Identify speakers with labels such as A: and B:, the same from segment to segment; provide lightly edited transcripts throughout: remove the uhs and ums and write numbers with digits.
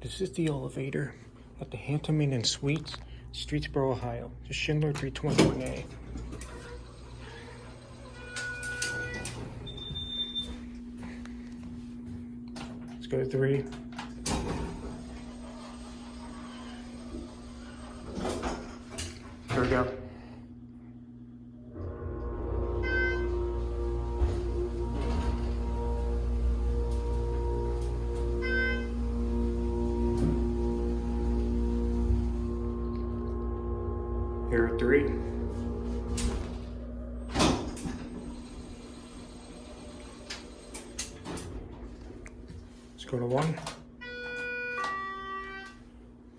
A: This is the elevator at the Hampton Inn and Suites, Streetsboro, Ohio. The Schindler 321A. Let's go to 3. Here we go. Here are 3. Let's go to 1.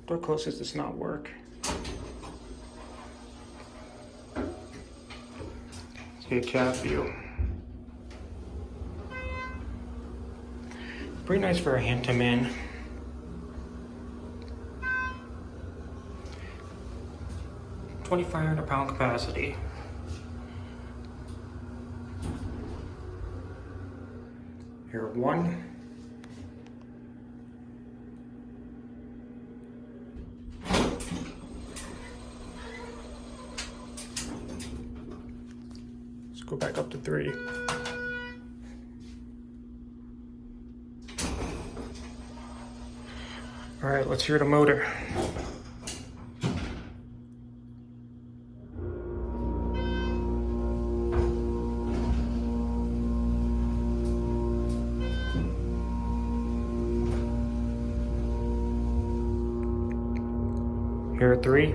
A: Door closest does not work. Let's get a cab view. Pretty nice for a Hampton Inn. £2,500 capacity. Here, 1. Let's go back up to 3. All right, let's hear the motor. Here are 3.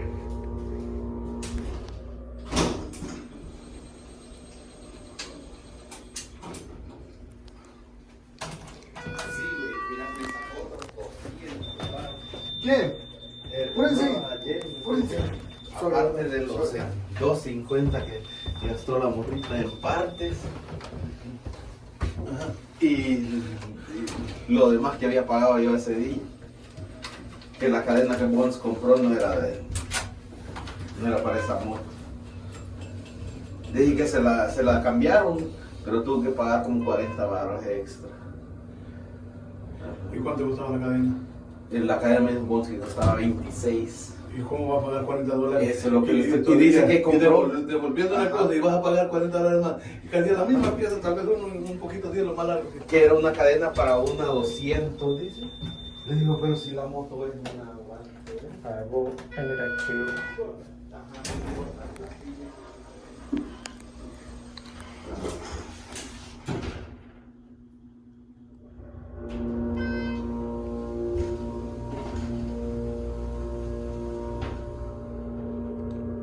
B: ¿Quién?
C: Aparte de los 250 que gastó la morrita en partes. Y lo demás que había pagado yo ese día. Que la cadena que Bones compró no era para esa moto. Dije que se la cambiaron, pero tuvo que pagar como 40 barras extra.
B: ¿Y cuánto costaba la cadena?
C: En la cadena me dijo Bones que costaba 26.
B: ¿Y cómo va a pagar $40?
C: Eso es lo que y dice que compró.
B: Devolviendo la cosa y vas a pagar $40 más. Y casi la misma pieza, tal vez un poquito de lo más largo.
C: Que era una cadena para una 200, dice. Le digo, pero si la moto es una guante.
A: Alright, we'll end it at 2.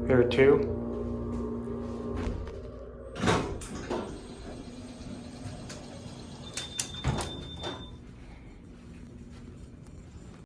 A: Here are 2.